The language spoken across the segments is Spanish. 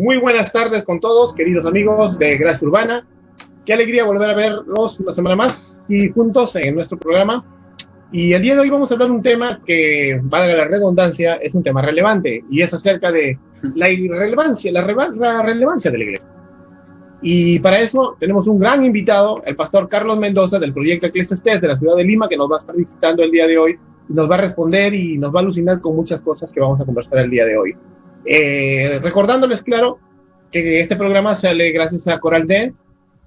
Muy buenas tardes con todos, queridos amigos de Gracia Urbana. Qué alegría volver a verlos una semana más y juntos en nuestro programa. Y el día de hoy vamos a hablar de un tema que, valga la redundancia, es un tema relevante y es acerca de la irrelevancia, la relevancia de la iglesia. Y para eso tenemos un gran invitado, el pastor Carlos Mendoza del proyecto Eclesiastés de la ciudad de Lima, que nos va a estar visitando el día de hoy, y nos va a responder y nos va a alucinar con muchas cosas que vamos a conversar el día de hoy. Recordándoles, claro, que este programa sale gracias a Coral Dent,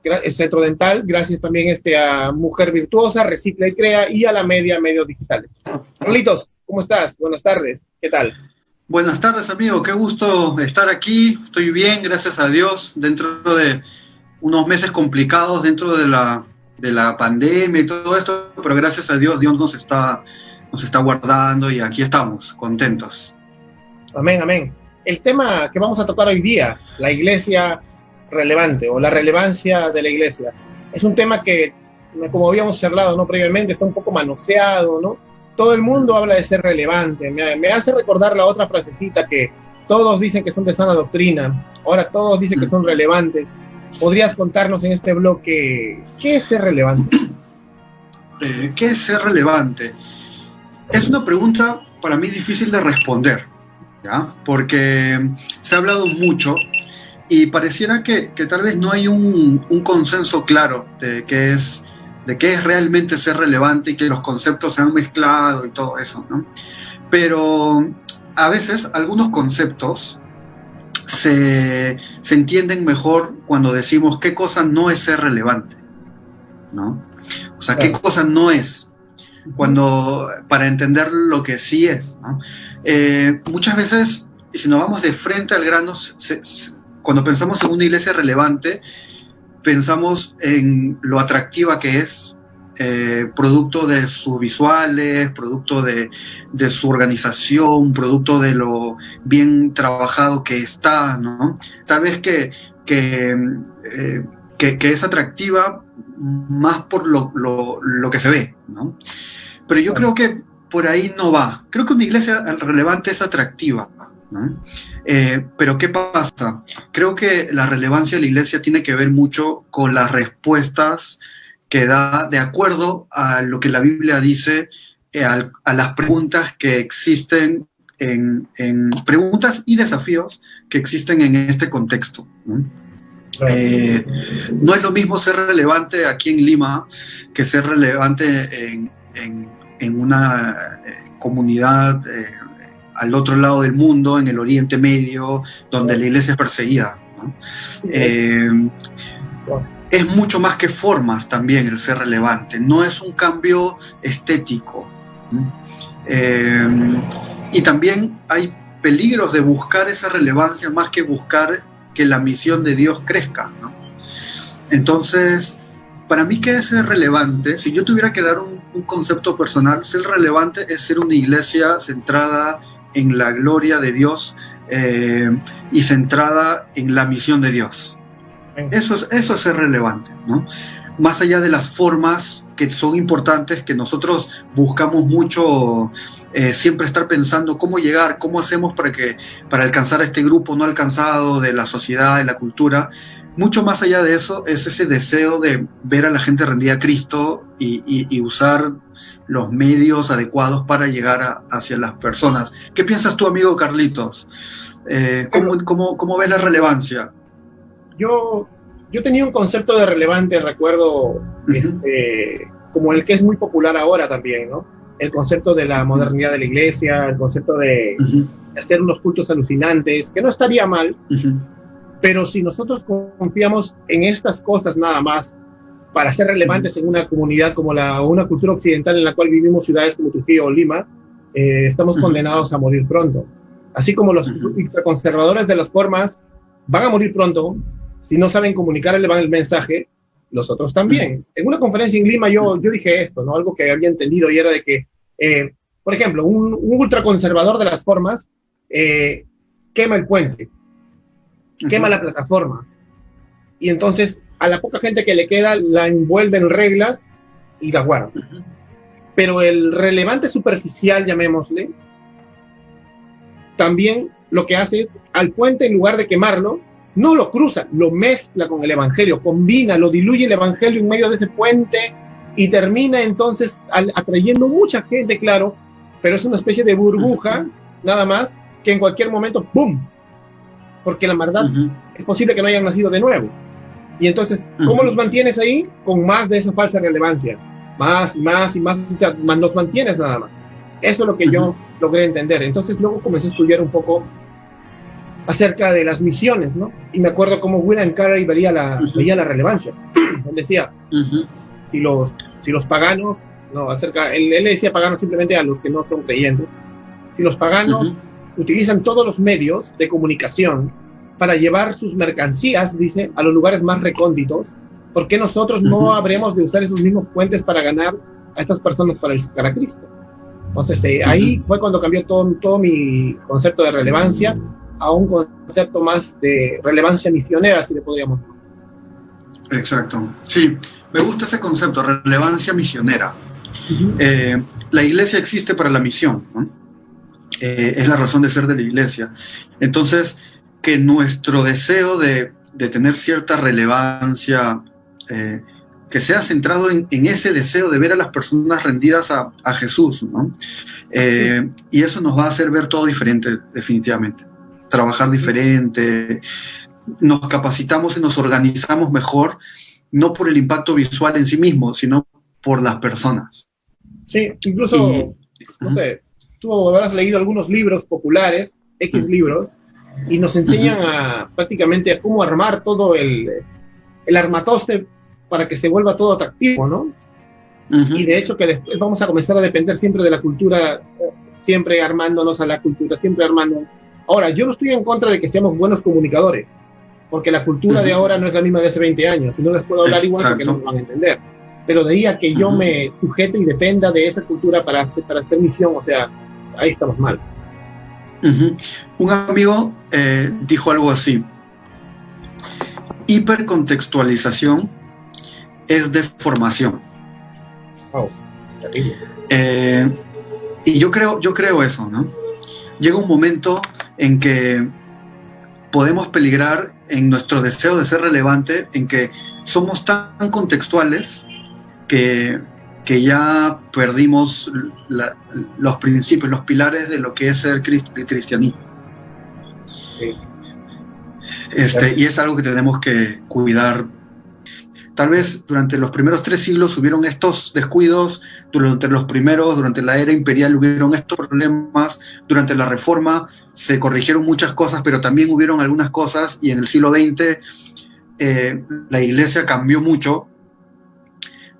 el Centro Dental, gracias también a Mujer Virtuosa, Recicla y Crea, y a la Medios Digitales. Carlitos, ¿cómo estás? Buenas tardes, ¿qué tal? Buenas tardes, amigo, qué gusto estar aquí, estoy bien, gracias a Dios, dentro de unos meses complicados, dentro de la pandemia y todo esto, pero gracias a Dios, Dios nos está guardando y aquí estamos, contentos. Amén, amén. El tema que vamos a tocar hoy día, la iglesia relevante o la relevancia de la iglesia, es un tema que, como habíamos charlado, ¿no?, previamente, está un poco manoseado, ¿no? Todo el mundo habla de ser relevante. Me hace recordar la otra frasecita que todos dicen que son de sana doctrina, ahora todos dicen que son relevantes. ¿Podrías contarnos en este bloque qué es ser relevante? ¿Qué es ser relevante? Es una pregunta para mí difícil de responder, ¿ya? Porque se ha hablado mucho y pareciera que tal vez no hay un consenso claro de qué es realmente ser relevante y que los conceptos se han mezclado y todo eso, ¿no? Pero a veces algunos conceptos se entienden mejor cuando decimos qué cosa no es ser relevante, ¿no? O sea, qué cosa no es, para entender lo que sí es, ¿no? Muchas veces, si nos vamos de frente al grano, cuando pensamos en una iglesia relevante, pensamos en lo atractiva que es, producto de sus visuales, producto de su organización, producto de lo bien trabajado que está, ¿no? Tal vez que es atractiva más por lo que se ve, ¿no? Pero yo creo que por ahí no va. Creo que una iglesia relevante es atractiva, ¿no? Pero ¿qué pasa? Creo que la relevancia de la iglesia tiene que ver mucho con las respuestas que da de acuerdo a lo que la Biblia dice, a las preguntas que existen, en preguntas y desafíos que existen en este contexto, ¿no? No es lo mismo ser relevante aquí en Lima que ser relevante en una comunidad al otro lado del mundo, en el Oriente Medio, donde la iglesia es perseguida, ¿no? Es mucho más que formas también el ser relevante, no es un cambio estético, ¿no? Y también hay peligros de buscar esa relevancia más que buscar que la misión de Dios crezca, ¿no? Entonces, para mí, ¿qué es ser relevante? Si yo tuviera que dar un concepto personal, ser relevante es ser una iglesia centrada en la gloria de Dios, y centrada en la misión de Dios. Eso es ser relevante, ¿no? Más allá de las formas que son importantes, que nosotros buscamos mucho, siempre estar pensando cómo llegar, cómo hacemos para alcanzar a este grupo no alcanzado de la sociedad, de la cultura. Mucho más allá de eso es ese deseo de ver a la gente rendida a Cristo y usar los medios adecuados para llegar hacia las personas. ¿Qué piensas tú, amigo Carlitos? ¿Cómo ves la relevancia? Yo tenía un concepto de relevante, recuerdo, como el que es muy popular ahora también, ¿no? El concepto de la modernidad de la iglesia, el concepto de hacer unos cultos alucinantes, que no estaría mal, pero si nosotros confiamos en estas cosas nada más para ser relevantes en una comunidad como una cultura occidental en la cual vivimos, ciudades como Trujillo o Lima, estamos condenados a morir pronto. Así como los conservadores de las formas van a morir pronto, si no saben comunicar el mensaje, los otros también. En una conferencia en Lima yo dije esto, ¿no? Algo que había entendido, y era de que, por ejemplo, un ultraconservador de las formas quema el puente, quema la plataforma, y entonces a la poca gente que le queda la envuelve en reglas y la guarda. Pero el relevante superficial, llamémosle, también lo que hace es, al puente, en lugar de quemarlo, no lo cruza, lo mezcla con el Evangelio, combina, lo diluye el Evangelio en medio de ese puente y termina entonces atrayendo mucha gente, claro, pero es una especie de burbuja, nada más, que en cualquier momento, ¡pum! Porque la verdad es posible que no hayan nacido de nuevo. Y entonces, ¿cómo los mantienes ahí? Con más de esa falsa relevancia. Más y más y más, o sea, los mantienes nada más. Eso es lo que yo logré entender. Entonces luego comencé a estudiar un poco acerca de las misiones, ¿no? Y me acuerdo cómo William Carey veía la relevancia. Él decía, si los paganos, no, él le decía paganos simplemente a los que no son creyentes, si los paganos utilizan todos los medios de comunicación para llevar sus mercancías, dice, a los lugares más recónditos, ¿por qué nosotros no habremos de usar esos mismos puentes para ganar a estas personas para Cristo? Entonces, ahí fue cuando cambió todo mi concepto de relevancia a un concepto más de relevancia misionera, si le podríamos decir. Exacto. Sí, me gusta ese concepto, relevancia misionera. La iglesia existe para la misión, ¿no? Es la razón de ser de la iglesia. Entonces, que nuestro deseo de tener cierta relevancia, que sea centrado en ese deseo de ver a las personas rendidas a Jesús, ¿no? Y eso nos va a hacer ver todo diferente, definitivamente. Trabajar diferente, nos capacitamos y nos organizamos mejor, no por el impacto visual en sí mismo, sino por las personas. Sí, incluso, no sé, tú habrás leído algunos libros populares, libros, y nos enseñan prácticamente a cómo armar todo el armatoste para que se vuelva todo atractivo, ¿no? Y de hecho que después vamos a comenzar a depender siempre de la cultura, siempre armándonos a la cultura, siempre armando. Ahora, yo no estoy en contra de que seamos buenos comunicadores, porque la cultura de ahora no es la misma de hace 20 años, y no les puedo hablar igual porque no me van a entender. Pero de ahí a que yo me sujete y dependa de esa cultura para hacer misión, o sea, ahí estamos mal. Un amigo dijo algo así: hipercontextualización es deformación. Wow, terrible. Y yo creo eso, ¿no? Llega un momento en que podemos peligrar en nuestro deseo de ser relevante, en que somos tan contextuales que ya perdimos los principios, los pilares de lo que es ser el cristianismo. Sí. Y es algo que tenemos que cuidar. Tal vez durante los primeros 3 siglos hubieron estos descuidos, durante la era imperial hubieron estos problemas, durante la Reforma se corrigieron muchas cosas, pero también hubieron algunas cosas, y en el siglo XX la iglesia cambió mucho,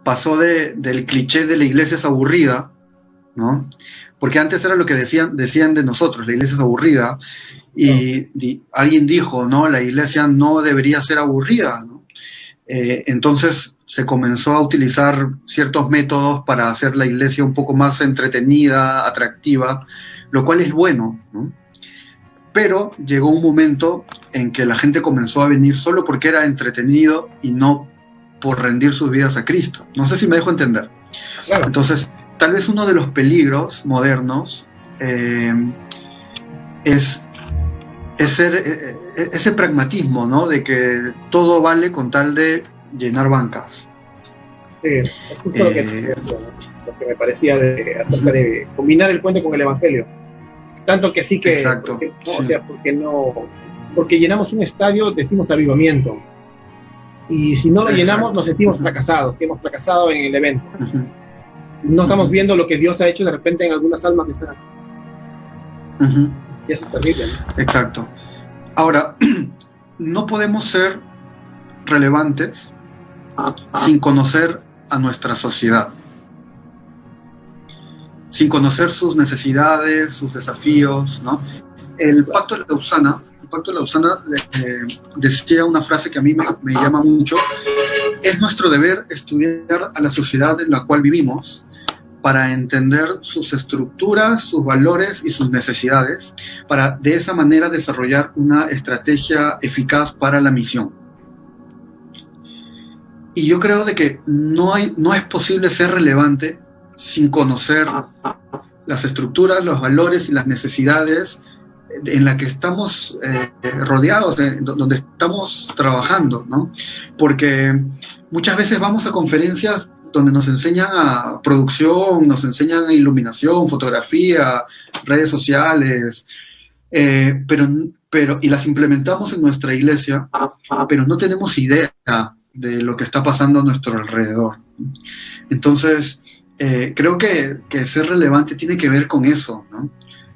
pasó del cliché de la iglesia es aburrida, ¿no? Porque antes era lo que decían de nosotros, la iglesia es aburrida, y alguien dijo, no, la iglesia no debería ser aburrida, ¿no? Entonces se comenzó a utilizar ciertos métodos para hacer la iglesia un poco más entretenida, atractiva, lo cual es bueno, ¿no? Pero llegó un momento en que la gente comenzó a venir solo porque era entretenido y no por rendir sus vidas a Cristo. No sé si me dejo entender. Claro. Entonces, tal vez uno de los peligros modernos es ese pragmatismo, ¿no? De que todo vale con tal de llenar bancas. Sí, es justo lo que me parecía acerca de combinar el puente con el Evangelio. Tanto que sí que... Exacto. O sea, porque llenamos un estadio, decimos avivamiento. Y si no lo llenamos, nos sentimos fracasados, que hemos fracasado en el evento. No estamos viendo lo que Dios ha hecho de repente en algunas almas que están aquí. Y eso es terrible, ¿no? Exacto. Ahora, no podemos ser relevantes sin conocer a nuestra sociedad, sin conocer sus necesidades, sus desafíos, ¿no? El Pacto de Lausana decía una frase que a mí me llama mucho: es nuestro deber estudiar a la sociedad en la cual vivimos para entender sus estructuras, sus valores y sus necesidades, para de esa manera desarrollar una estrategia eficaz para la misión. Y yo creo de que no es posible ser relevante sin conocer las estructuras, los valores y las necesidades en la que estamos rodeados, donde estamos trabajando, ¿no? Porque muchas veces vamos a conferencias donde nos enseñan a producción, nos enseñan a iluminación, fotografía, redes sociales, y las implementamos en nuestra iglesia, pero no tenemos idea de lo que está pasando a nuestro alrededor. Entonces, creo que ser relevante tiene que ver con eso, ¿no?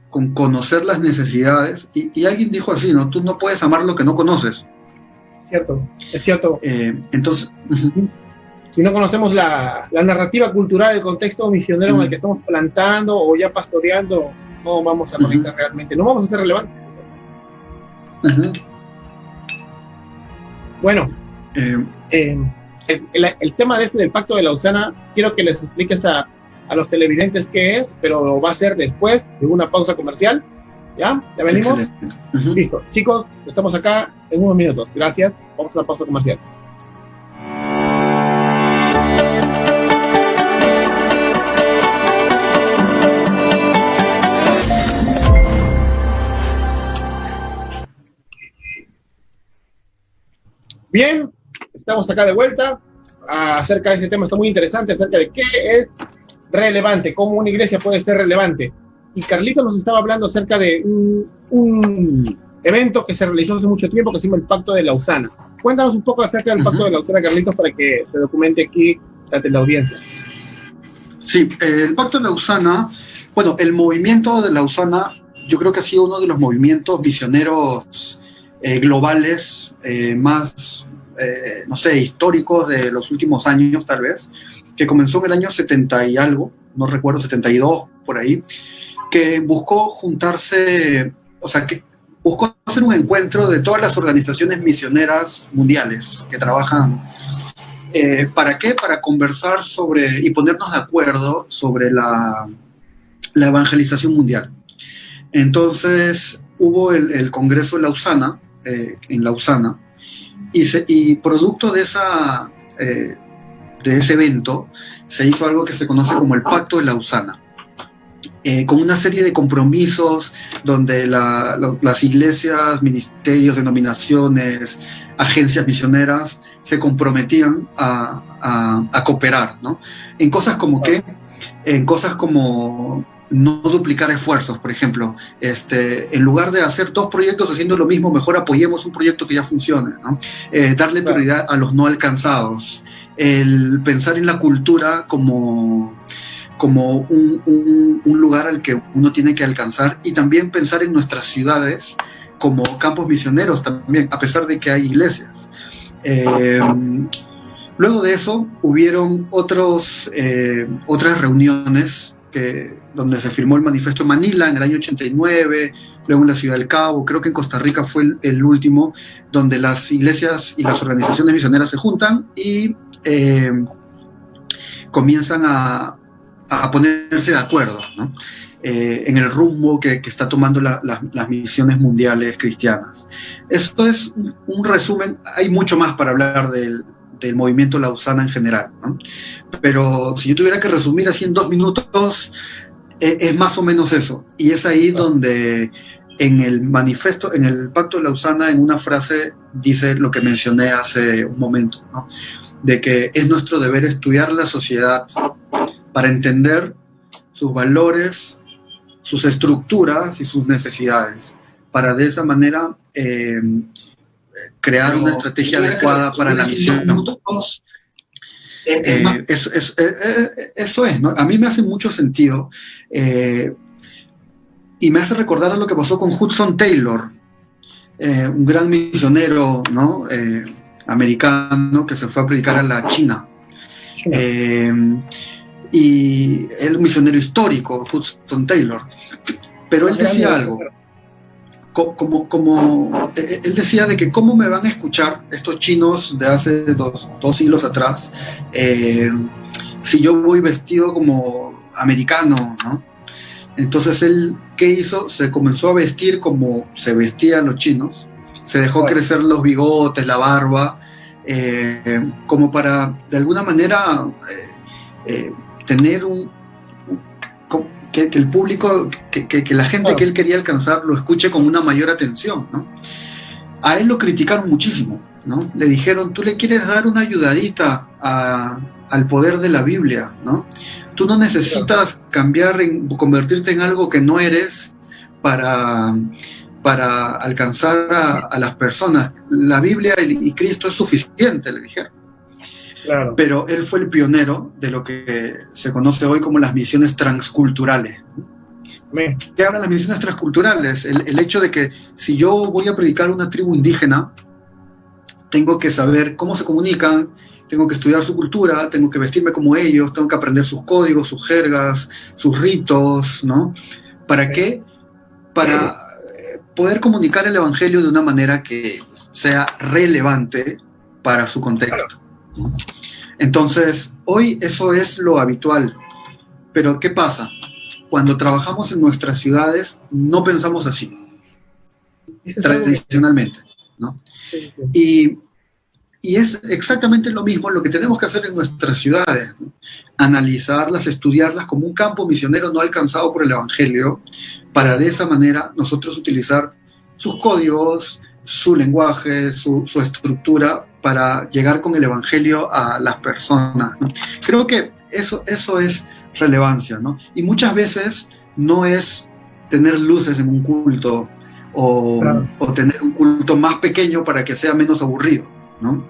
Con conocer las necesidades. Y alguien dijo así, ¿no? Tú no puedes amar lo que no conoces. Es cierto. Entonces... Si no conocemos la narrativa cultural, el contexto misionero en el que estamos plantando o ya pastoreando, no vamos a conectar realmente, no vamos a ser relevantes. Bueno, el tema del Pacto de Lausana, quiero que les expliques a los televidentes qué es, pero lo va a hacer después de una pausa comercial. ¿Ya? ¿Ya venimos? Listo. Chicos, estamos acá en unos minutos. Gracias. Vamos a la pausa comercial. Bien, estamos acá de vuelta acerca de este tema, está muy interesante, acerca de qué es relevante, cómo una iglesia puede ser relevante. Y Carlito nos estaba hablando acerca de un evento que se realizó hace mucho tiempo que se llama el Pacto de Lausana. Cuéntanos un poco acerca del Pacto de Lausana, Carlitos, para que se documente aquí ante la audiencia. Sí, el Pacto de Lausana, bueno, el movimiento de Lausana, yo creo que ha sido uno de los movimientos misioneros globales más, no sé, históricos de los últimos años, tal vez, que comenzó en el año 70 y algo, no recuerdo, 72, por ahí, que buscó juntarse, o sea, que buscó hacer un encuentro de todas las organizaciones misioneras mundiales que trabajan. ¿Para qué? Para conversar sobre y ponernos de acuerdo sobre la evangelización mundial. Entonces, hubo el Congreso de Lausana, en Lausana, y producto de ese evento se hizo algo que se conoce como el Pacto de Lausana, con una serie de compromisos donde las iglesias, ministerios, denominaciones, agencias misioneras se comprometían a cooperar, ¿no? En cosas como no duplicar esfuerzos, por ejemplo. En lugar de hacer dos proyectos haciendo lo mismo, mejor apoyemos un proyecto que ya funcione, ¿no? Darle prioridad a los no alcanzados. El pensar en la cultura como un lugar al que uno tiene que alcanzar, y también pensar en nuestras ciudades como campos misioneros también, a pesar de que hay iglesias. Luego de eso hubieron otras reuniones donde se firmó el Manifiesto de Manila en el año 89, luego en la Ciudad del Cabo, creo que en Costa Rica fue el último, donde las iglesias y las organizaciones misioneras se juntan y comienzan a ponerse de acuerdo, ¿no? En el rumbo que está tomando las misiones mundiales cristianas. Esto es un resumen, hay mucho más para hablar del movimiento Lausana en general, ¿no? Pero si yo tuviera que resumir así en 2 minutos, es más o menos eso. Y es ahí donde en el manifiesto, en el Pacto de Lausana, en una frase dice lo que mencioné hace un momento, ¿no? De que es nuestro deber estudiar la sociedad para entender sus valores, sus estructuras y sus necesidades, para de esa manera crear una estrategia adecuada para la misión. Eso es, ¿no? A mí me hace mucho sentido y me hace recordar a lo que pasó con Hudson Taylor, un gran misionero, ¿no? Americano que se fue a predicar a la China. Y él un misionero histórico, Hudson Taylor, pero él decía algo, él decía de que cómo me van a escuchar estos chinos de hace dos siglos atrás si yo voy vestido como americano, ¿no? Entonces él, ¿qué hizo? Se comenzó a vestir como se vestían los chinos, se dejó crecer los bigotes, la barba, como para de alguna manera tener que el público, que la gente que él quería alcanzar lo escuche con una mayor atención, ¿no? A él lo criticaron muchísimo, ¿no? Le dijeron, tú le quieres dar una ayudadita al poder de la Biblia, ¿no? Tú no necesitas convertirte en algo que no eres para alcanzar a las personas. La Biblia y Cristo es suficiente, le dijeron. Claro. Pero él fue el pionero de lo que se conoce hoy como las misiones transculturales. ¿Qué hablan las misiones transculturales? El hecho de que si yo voy a predicar a una tribu indígena, tengo que saber cómo se comunican, tengo que estudiar su cultura, tengo que vestirme como ellos, tengo que aprender sus códigos, sus jergas, sus ritos, ¿no? ¿Para qué? Para poder comunicar el evangelio de una manera que sea relevante para su contexto, ¿no? Entonces, hoy eso es lo habitual. Pero ¿qué pasa? Cuando trabajamos en nuestras ciudades, no pensamos así, tradicionalmente, ¿no? Y es exactamente lo mismo lo que tenemos que hacer en nuestras ciudades, ¿no? Analizarlas, estudiarlas como un campo misionero no alcanzado por el Evangelio, para de esa manera nosotros utilizar sus códigos, su lenguaje, su estructura, para llegar con el Evangelio a las personas, ¿no? Creo que eso es relevancia, ¿no? Y muchas veces no es tener luces en un culto o tener un culto más pequeño para que sea menos aburrido, ¿no?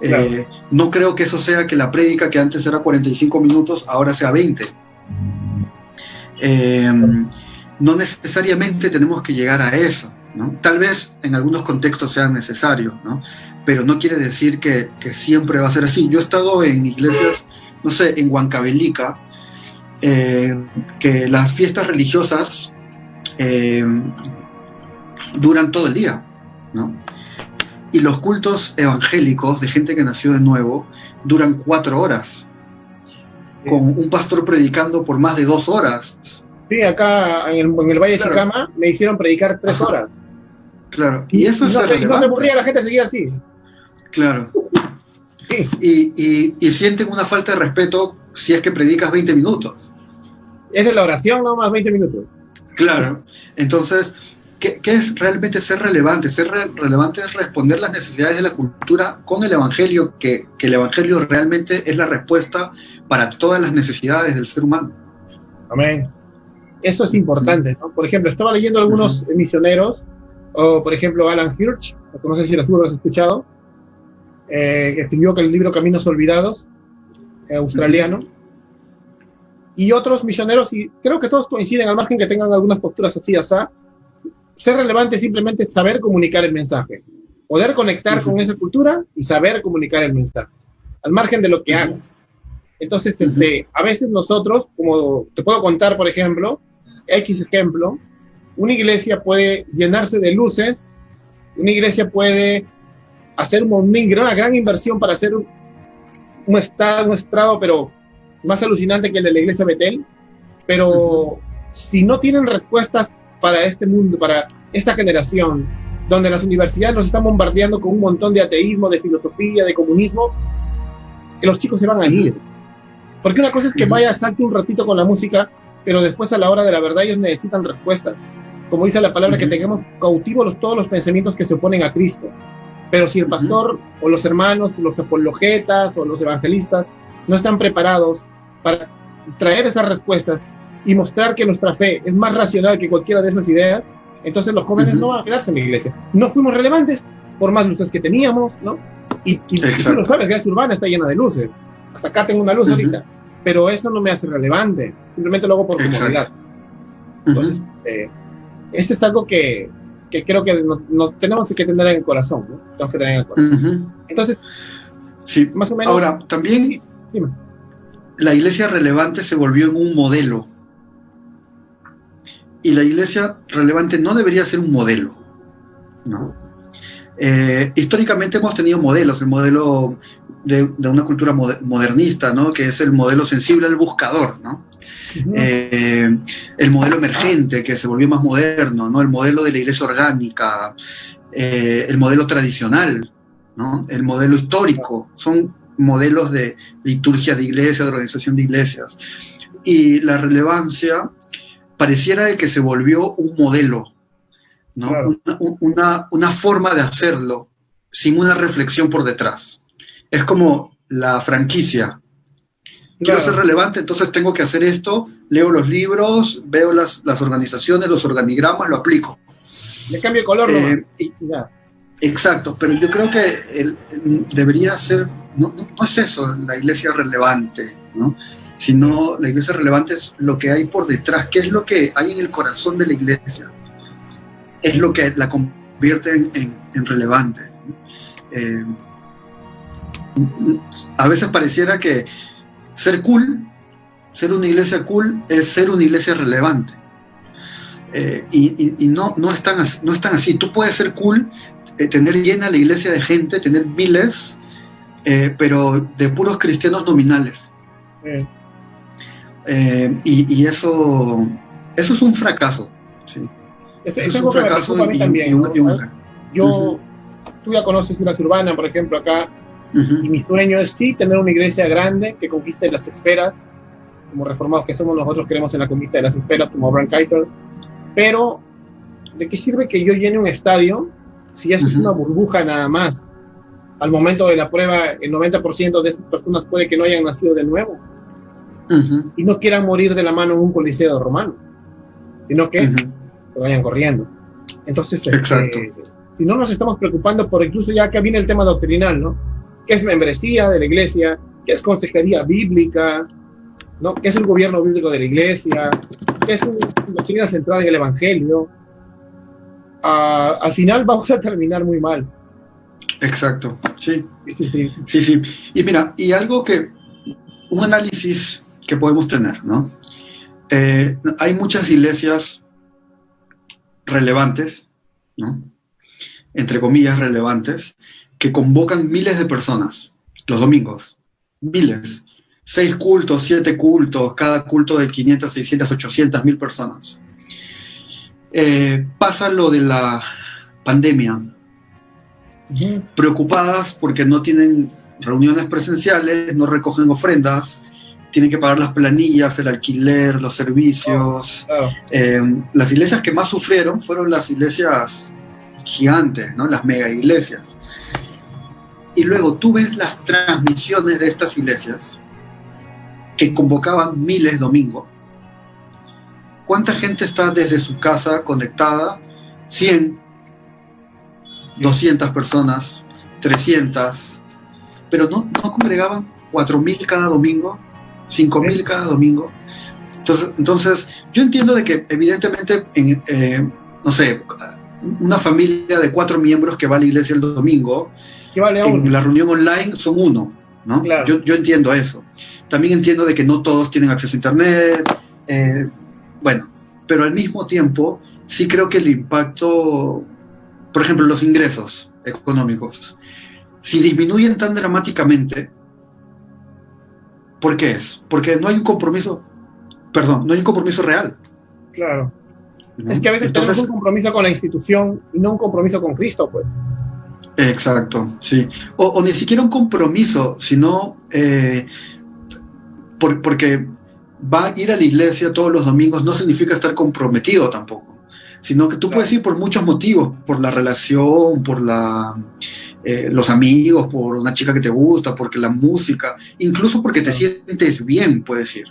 Claro. No creo que eso sea que la prédica que antes era 45 minutos ahora sea 20. No necesariamente tenemos que llegar a eso, ¿no? Tal vez en algunos contextos sean necesarios, ¿no? Pero no quiere decir que siempre va a ser así. Yo he estado en iglesias, no sé, en Huancavelica, que las fiestas religiosas duran todo el día, ¿no? Y los cultos evangélicos de gente que nació de nuevo duran 4 horas, con un pastor predicando por más de 2 horas. Sí, acá en el Valle de Chicama me hicieron predicar 3 horas. Claro, y eso es relevante. No se aburría, la gente seguía así. Claro. Sí. Y sienten una falta de respeto si es que predicas 20 minutos. Esa es la oración, no más 20 minutos. Claro. Entonces, ¿qué es realmente ser relevante? Ser relevante es responder las necesidades de la cultura con el Evangelio, que el Evangelio realmente es la respuesta para todas las necesidades del ser humano. Amén. Eso es importante, ¿no? Por ejemplo, estaba leyendo algunos misioneros, o por ejemplo Alan Hirsch, no sé si lo has escuchado, que escribió el libro Caminos Olvidados, australiano, y otros misioneros, y creo que todos coinciden, al margen que tengan algunas posturas así, ser relevante es simplemente saber comunicar el mensaje, poder conectar con esa cultura y saber comunicar el mensaje, al margen de lo que hagas. Entonces, a veces nosotros, como te puedo contar, por ejemplo, una iglesia puede llenarse de luces, una iglesia puede hacer una gran inversión para hacer un estrado, pero más alucinante que el de la iglesia Betel, pero si no tienen respuestas para este mundo, para esta generación, donde las universidades nos están bombardeando con un montón de ateísmo, de filosofía, de comunismo, que los chicos se van a ir. Porque una cosa es que vaya, salte un ratito con la música, pero después a la hora de la verdad ellos necesitan respuestas. Como dice la palabra, que tengamos cautivos todos los pensamientos que se oponen a Cristo. Pero si el pastor o los hermanos, los apologetas o los evangelistas no están preparados para traer esas respuestas y mostrar que nuestra fe es más racional que cualquiera de esas ideas, entonces los jóvenes no van a quedarse en la iglesia. No fuimos relevantes por más luces que teníamos, ¿no? Y tú lo sabes, la iglesia urbana está llena de luces. Hasta acá tengo una luz ahorita. Pero eso no me hace relevante. Simplemente lo hago por comodidad. Entonces, ese es algo que creo que no tenemos que tener en el corazón, ¿no? Tenemos que tener en el corazón. Entonces, sí. Más o menos. Ahora, también la iglesia relevante se volvió en un modelo. Y la iglesia relevante no debería ser un modelo, ¿no? Históricamente hemos tenido modelos, el modelo de una cultura modernista, ¿no? Que es el modelo sensible al buscador, ¿no? El modelo emergente, que se volvió más moderno, ¿no? El modelo de la iglesia orgánica, el modelo tradicional, ¿no? El modelo histórico, son modelos de liturgia de iglesia, de organización de iglesias. Y la relevancia pareciera de que se volvió un modelo, ¿no? Claro. Una forma de hacerlo sin una reflexión por detrás. Es como la franquicia. Quiero ser Claro. relevante, entonces tengo que hacer esto, leo los libros, veo las organizaciones, los organigramas, lo aplico. Le cambio el color nomás. Y, Ya. exacto, pero yo creo que debería ser, no es eso la iglesia relevante, ¿no? Sino la iglesia relevante es lo que hay por detrás, qué es lo que hay en el corazón de la iglesia, es lo que la convierte en relevante. A veces pareciera que ser cool, ser una iglesia cool, es ser una iglesia relevante. Y no es tan así. Tú puedes ser cool, tener llena la iglesia de gente, tener miles, pero de puros cristianos nominales. Y eso es un fracaso. ¿Sí? Eso es un fracaso tú ya conoces Ciudad Urbana, por ejemplo, acá. Y mi sueño es sí tener una iglesia grande que conquiste las esferas, como reformados que somos nosotros, queremos en la conquista de las esferas, como Abraham Kuyper. Pero, ¿de qué sirve que yo llene un estadio si eso es una burbuja nada más? Al momento de la prueba, el 90% de esas personas puede que no hayan nacido de nuevo y no quieran morir de la mano en un coliseo romano, sino que se vayan corriendo. Entonces, si no nos estamos preocupando por, incluso ya acá viene el tema doctrinal, ¿no? ¿Qué es membresía de la iglesia? ¿Qué es consejería bíblica? ¿No? ¿Qué es el gobierno bíblico de la iglesia? ¿Qué es una doctrina centrada en el evangelio? Al final vamos a terminar muy mal. Exacto, sí. Sí. Y mira, un análisis que podemos tener, ¿no? Hay muchas iglesias relevantes, ¿no? Entre comillas relevantes, que convocan miles de personas los domingos, miles, 6 cultos, 7 cultos, cada culto de 500, 600, 800, 1000 personas. Pasa lo de la pandemia, preocupadas porque no tienen reuniones presenciales, no recogen ofrendas, tienen que pagar las planillas, el alquiler, los servicios. Las iglesias que más sufrieron fueron las iglesias gigantes, ¿no? Las mega iglesias. Y luego tú ves las transmisiones de estas iglesias que convocaban miles domingo. ¿Cuánta gente está desde su casa conectada? 100, 200 personas, 300, pero no congregaban 4.000 cada domingo, 5.000 cada domingo. Entonces, yo entiendo de que evidentemente, no sé, una familia de 4 miembros que va a la iglesia el domingo, en la reunión online son 1, ¿no? Claro. Yo entiendo eso. También entiendo de que no todos tienen acceso a internet, bueno, pero al mismo tiempo sí creo que el impacto, por ejemplo, los ingresos económicos, si disminuyen tan dramáticamente, ¿por qué es? Porque no hay un compromiso real. Claro. ¿No? Es que a veces tenemos un compromiso con la institución y no un compromiso con Cristo, pues. Exacto, sí. O ni siquiera un compromiso, sino porque va a ir a la iglesia todos los domingos no significa estar comprometido tampoco, sino que tú puedes ir por muchos motivos, por la relación, por los amigos, por una chica que te gusta, porque la música, incluso porque te sientes bien, puedes ir.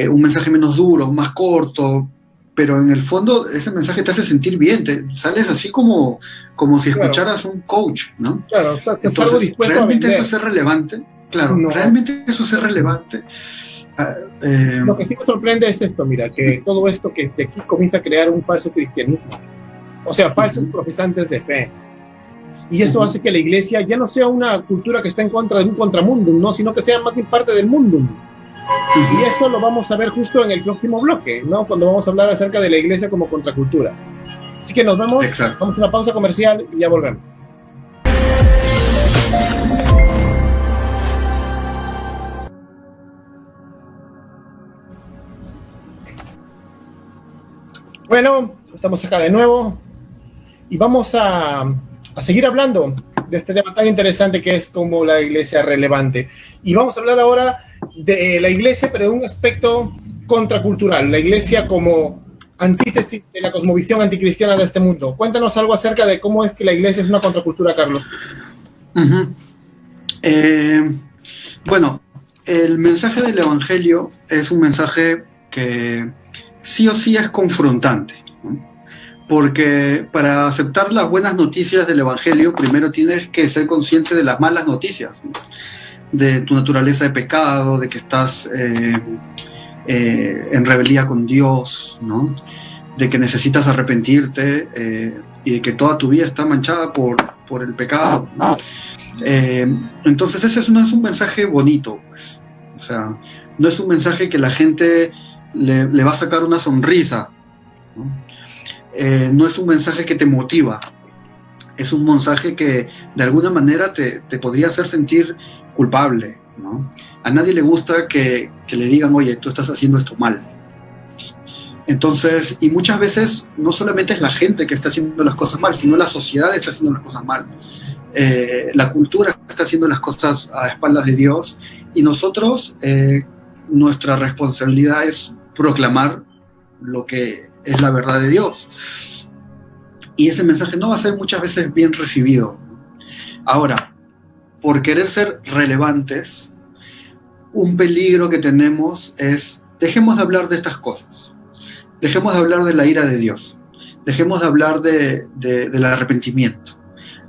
Un mensaje menos duro, más corto, pero en el fondo ese mensaje te hace sentir bien, te sales así como si escucharas un coach, ¿no? Claro, o sea, entonces, ¿realmente eso es ser relevante? Claro, no. ¿Realmente eso es ser relevante? Lo que sí me sorprende es esto, mira, que todo esto que de aquí comienza a crear un falso cristianismo, o sea, falsos profesantes de fe, y eso hace que la iglesia ya no sea una cultura que está en contra de un contramundo, ¿no? Sino que sea más bien parte del mundo. Y eso lo vamos a ver justo en el próximo bloque, ¿no? Cuando vamos a hablar acerca de la iglesia como contracultura. Así que nos vemos, vamos a una pausa comercial y ya volvemos. Bueno, estamos acá de nuevo y vamos a seguir hablando de este tema tan interesante que es como la iglesia relevante. Y vamos a hablar ahora de la iglesia, pero de un aspecto contracultural, la iglesia como antítesis de la cosmovisión anticristiana de este mundo. Cuéntanos algo acerca de cómo es que la iglesia es una contracultura, Carlos. Bueno, el mensaje del Evangelio es un mensaje que sí o sí es confrontante, ¿no? Porque para aceptar las buenas noticias del Evangelio, primero tienes que ser consciente de las malas noticias, ¿no? De tu naturaleza de pecado, de que estás en rebeldía con Dios, ¿no? De que necesitas arrepentirte y de que toda tu vida está manchada por el pecado, ¿no? Entonces ese no es un mensaje bonito, pues. O sea, no es un mensaje que la gente le va a sacar una sonrisa, ¿no? No es un mensaje que te motiva, es un mensaje que de alguna manera te podría hacer sentir culpable, ¿no? A nadie le gusta que le digan, oye, tú estás haciendo esto mal. Entonces, y muchas veces no solamente es la gente que está haciendo las cosas mal, sino la sociedad está haciendo las cosas mal. La cultura está haciendo las cosas a espaldas de Dios, y nosotros, nuestra responsabilidad es proclamar lo que es la verdad de Dios. Y ese mensaje no va a ser muchas veces bien recibido. Ahora, por querer ser relevantes, un peligro que tenemos es, dejemos de hablar de estas cosas, dejemos de hablar de la ira de Dios, dejemos de hablar del arrepentimiento,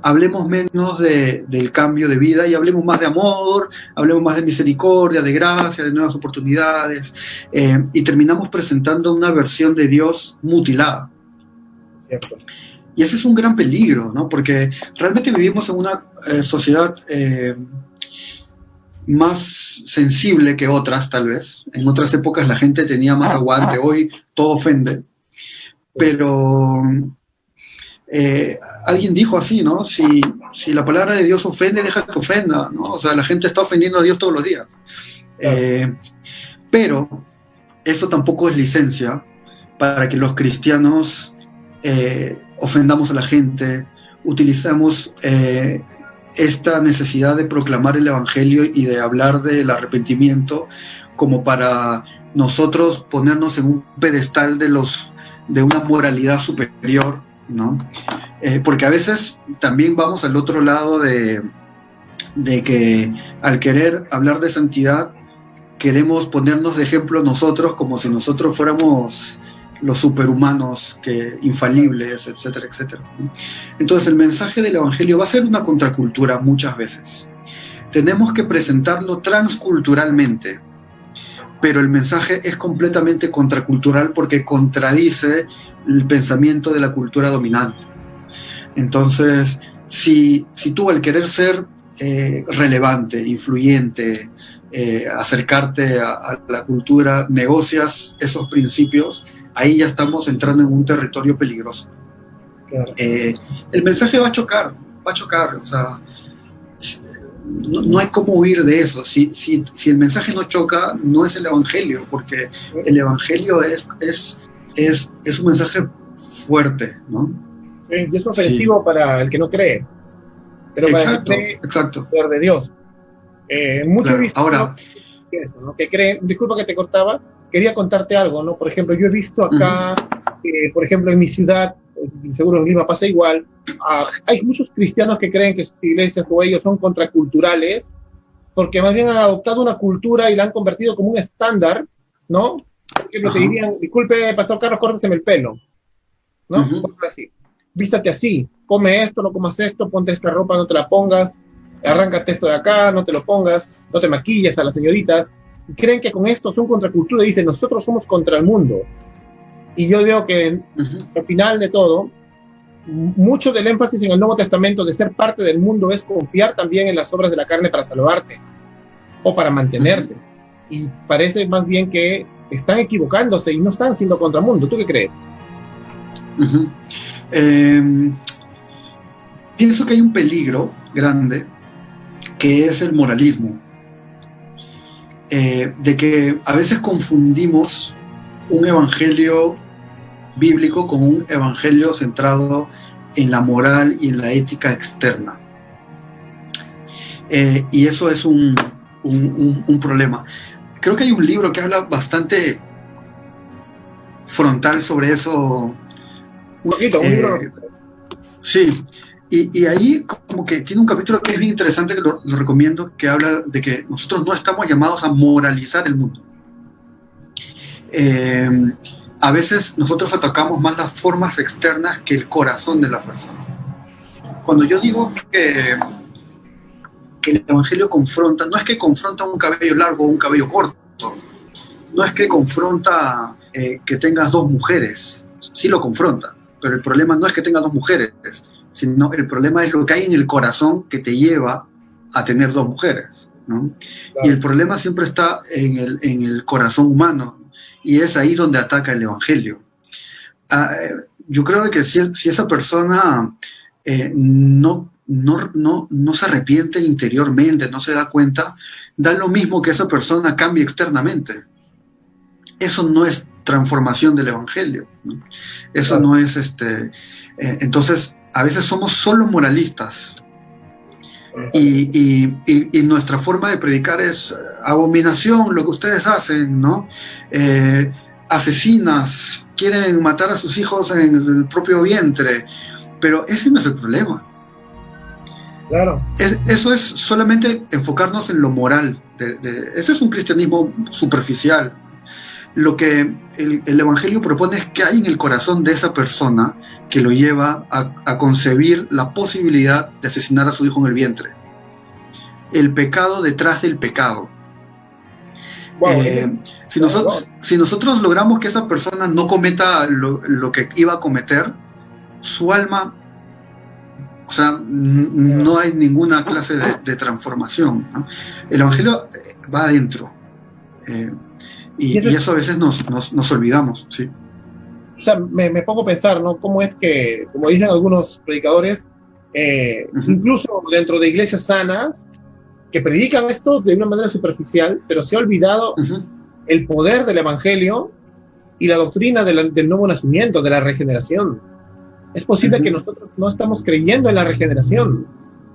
hablemos menos del cambio de vida y hablemos más de amor, hablemos más de misericordia, de gracia, de nuevas oportunidades, y terminamos presentando una versión de Dios mutilada. Cierto. Y ese es un gran peligro, ¿no? Porque realmente vivimos en una sociedad más sensible que otras, tal vez. En otras épocas la gente tenía más aguante, hoy todo ofende. Pero alguien dijo así, ¿no? Si la palabra de Dios ofende, deja que ofenda, ¿no? O sea, la gente está ofendiendo a Dios todos los días. Pero eso tampoco es licencia para que los cristianos ofendamos a la gente, utilizamos esta necesidad de proclamar el Evangelio y de hablar del arrepentimiento como para nosotros ponernos en un pedestal de una moralidad superior, ¿no? Porque a veces también vamos al otro lado de que al querer hablar de santidad queremos ponernos de ejemplo nosotros como si nosotros fuéramos los superhumanos, infalibles, etcétera, etcétera. Entonces el mensaje del Evangelio va a ser una contracultura muchas veces. Tenemos que presentarlo transculturalmente, pero el mensaje es completamente contracultural porque contradice el pensamiento de la cultura dominante. Entonces, si tú al querer ser relevante, influyente, acercarte a la cultura, negocias esos principios, ahí ya estamos entrando en un territorio peligroso. Claro. El mensaje va a chocar, o sea, no hay cómo huir de eso. Si el mensaje no choca, no es el Evangelio, porque el Evangelio es un mensaje fuerte, ¿no? Sí, y es ofensivo para el que no cree, pero para el que cree, exacto. el poder de Dios. Muchos claro. Ahora, eso, ¿no? Que creen, disculpa que te cortaba, quería contarte algo, ¿no? Por ejemplo, yo he visto acá, por ejemplo, en mi ciudad, seguro en Lima pasa igual, hay muchos cristianos que creen que sus iglesias o ellos son contraculturales, porque más bien han adoptado una cultura y la han convertido como un estándar, ¿no? Que te dirían, disculpe, Pastor Carlos, córteseme el pelo, ¿no? Así. Vístate así, come esto, no comas esto, ponte esta ropa, no te la pongas, arráncate esto de acá, no te lo pongas, no te maquilles a las señoritas. Y creen que con esto son contracultura y dicen, nosotros somos contra el mundo. Y yo veo que al final de todo, mucho del énfasis en el Nuevo Testamento de ser parte del mundo es confiar también en las obras de la carne para salvarte o para mantenerte. Y parece más bien que están equivocándose y no están siendo contra el mundo. ¿Tú qué crees? Pienso que hay un peligro grande que es el moralismo, de que a veces confundimos un evangelio bíblico con un evangelio centrado en la moral y en la ética externa, y eso es un problema. Creo que hay un libro que habla bastante frontal sobre eso. Un poquito, un libro. Sí, y ahí como que tiene un capítulo que es bien interesante, que lo recomiendo, que habla de que nosotros no estamos llamados a moralizar el mundo. A veces nosotros atacamos más las formas externas que el corazón de la persona. Cuando yo digo que el Evangelio confronta, no es que confronta un cabello largo o un cabello corto, no es que confronta que tengas dos mujeres, sí lo confronta, pero el problema no es que tengas dos mujeres, sino el problema es lo que hay en el corazón que te lleva a tener dos mujeres, ¿no? Claro. Y el problema siempre está en el corazón humano, y es ahí donde ataca el Evangelio. Yo creo que si esa persona no se arrepiente interiormente, no se da cuenta, da lo mismo que esa persona cambie externamente. Eso no es transformación del Evangelio, ¿no? Eso no es entonces, a veces somos solo moralistas. Y nuestra forma de predicar es abominación lo que ustedes hacen, ¿no? Asesinas, quieren matar a sus hijos en el propio vientre, pero ese no es el problema. Claro. Eso es solamente enfocarnos en lo moral. Ese es un cristianismo superficial. Lo que el Evangelio propone es que hay en el corazón de esa persona que lo lleva a concebir la posibilidad de asesinar a su hijo en el vientre. El pecado detrás del pecado. Wow, si nosotros logramos que esa persona no cometa lo que iba a cometer, su alma, o sea, no hay ninguna clase de transformación, ¿no? El Evangelio va adentro. Y eso a veces nos olvidamos, ¿sí? O sea, me pongo a pensar, ¿no? Cómo es que, como dicen algunos predicadores, incluso dentro de iglesias sanas, que predican esto de una manera superficial, pero se ha olvidado el poder del Evangelio y la doctrina del nuevo nacimiento, de la regeneración. Es posible que nosotros no estamos creyendo en la regeneración,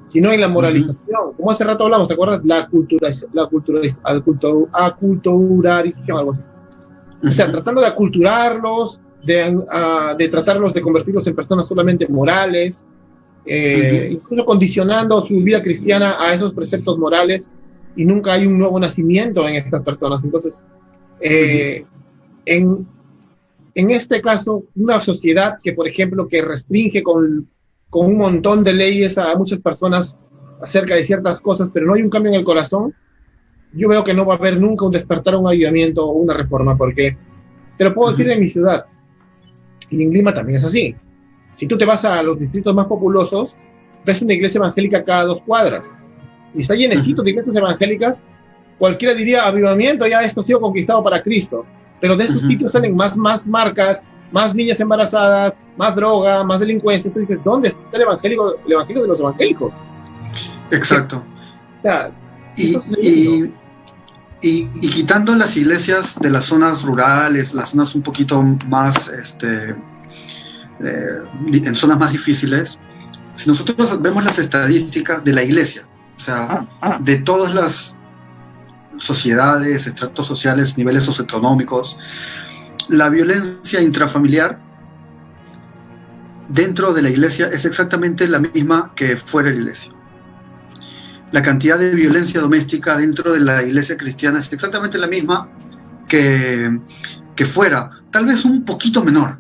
sino en la moralización. Como hace rato hablamos, ¿te acuerdas? La aculturarización, algo así. O sea, tratando de aculturarlos, de tratarlos de convertirlos en personas solamente morales, incluso condicionando su vida cristiana a esos preceptos morales, y nunca hay un nuevo nacimiento en estas personas. Entonces, en este caso, una sociedad que, por ejemplo, que restringe con un montón de leyes a muchas personas acerca de ciertas cosas, pero no hay un cambio en el corazón, yo veo que no va a haber nunca un despertar, un avivamiento o una reforma, porque te lo puedo decir en mi ciudad, y en Lima también es así. Si tú te vas a los distritos más populosos, ves una iglesia evangélica cada 2 cuadras, y está llenecito de iglesias evangélicas. Cualquiera diría, avivamiento, ya esto ha sido conquistado para Cristo, pero de esos sitios salen más marcas, más niñas embarazadas, más droga, más delincuencia. Tú dices, ¿dónde está el evangelio de los evangélicos? Exacto. O sea, y quitando las iglesias de las zonas rurales, las zonas un poquito más, en zonas más difíciles, si nosotros vemos las estadísticas de la iglesia, o sea, de todas las sociedades, estratos sociales, niveles socioeconómicos, la violencia intrafamiliar dentro de la iglesia es exactamente la misma que fuera de la iglesia. La cantidad de violencia doméstica dentro de la iglesia cristiana es exactamente la misma que fuera, tal vez un poquito menor,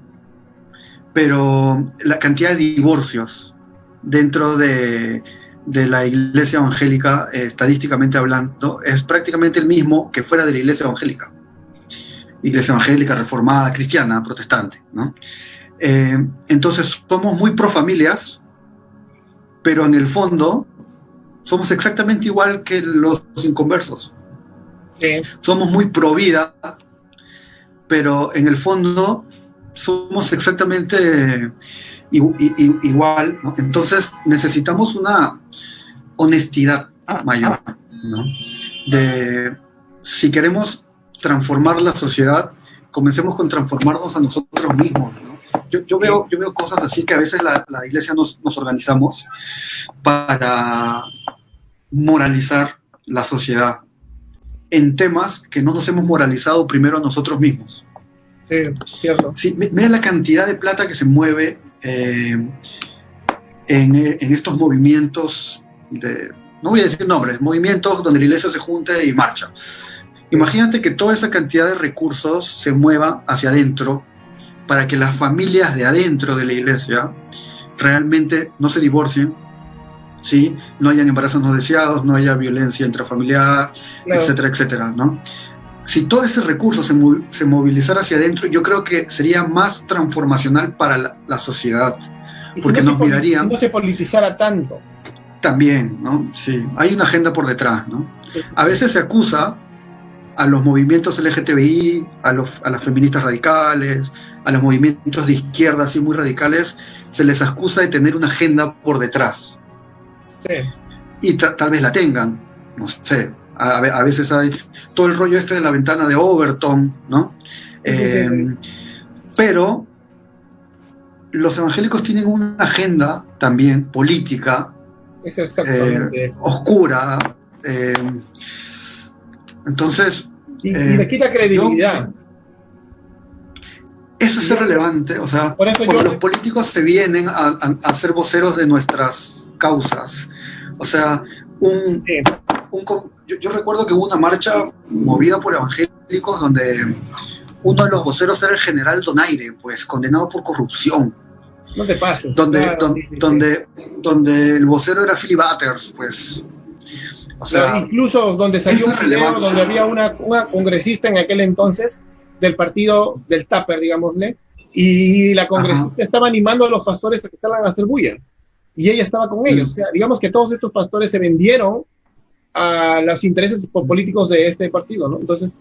pero la cantidad de divorcios dentro de la iglesia evangélica, estadísticamente hablando, es prácticamente el mismo que fuera de la iglesia evangélica. Iglesia evangélica, reformada, cristiana, protestante, ¿no? Entonces somos muy pro familias, pero en el fondo somos exactamente igual que los inconversos. Sí. Somos muy pro vida, pero en el fondo somos exactamente igual, ¿no? Entonces necesitamos una honestidad mayor, ¿no? Si queremos transformar la sociedad, comencemos con transformarnos a nosotros mismos, ¿no? Yo veo cosas así, que a veces la iglesia nos organizamos para moralizar la sociedad en temas que no nos hemos moralizado primero a nosotros mismos. Sí, cierto. Sí, mira la cantidad de plata que se mueve en estos movimientos, no voy a decir nombres, movimientos donde la iglesia se junta y marcha. Imagínate que toda esa cantidad de recursos se mueva hacia adentro para que las familias de adentro de la iglesia realmente no se divorcien, ¿sí? No hayan embarazos no deseados, no haya violencia intrafamiliar, claro, etcétera, etcétera, ¿no? Si todo ese recurso se movilizara hacia adentro, yo creo que sería más transformacional para la sociedad, porque nos mirarían... Si no se politizara tanto. También, ¿no? Sí, hay una agenda por detrás, ¿no? A veces se acusa a los movimientos LGTBI, a las feministas radicales, a los movimientos de izquierda así muy radicales, se les acusa de tener una agenda por detrás. Sí. Y tal vez la tengan, no sé. A veces hay todo el rollo este de la ventana de Overton, ¿no? Sí. Pero los evangélicos tienen una agenda también política, oscura. Entonces... Y le quita credibilidad. Eso es irrelevante, o sea, porque los políticos se vienen a ser voceros de nuestras causas. O sea, yo recuerdo que hubo una marcha movida por evangélicos donde uno de los voceros era el general Donaire, pues, condenado por corrupción. No te pases. Donde el vocero era Philip Butters, pues. O sea, incluso donde salió un video donde había una congresista en aquel entonces del partido del Tupper, digámosle, y la congresista estaba animando a los pastores a que salgan a hacer bulla, y ella estaba con ellos. O sea, digamos que todos estos pastores se vendieron a los intereses políticos de este partido, ¿no? Entonces,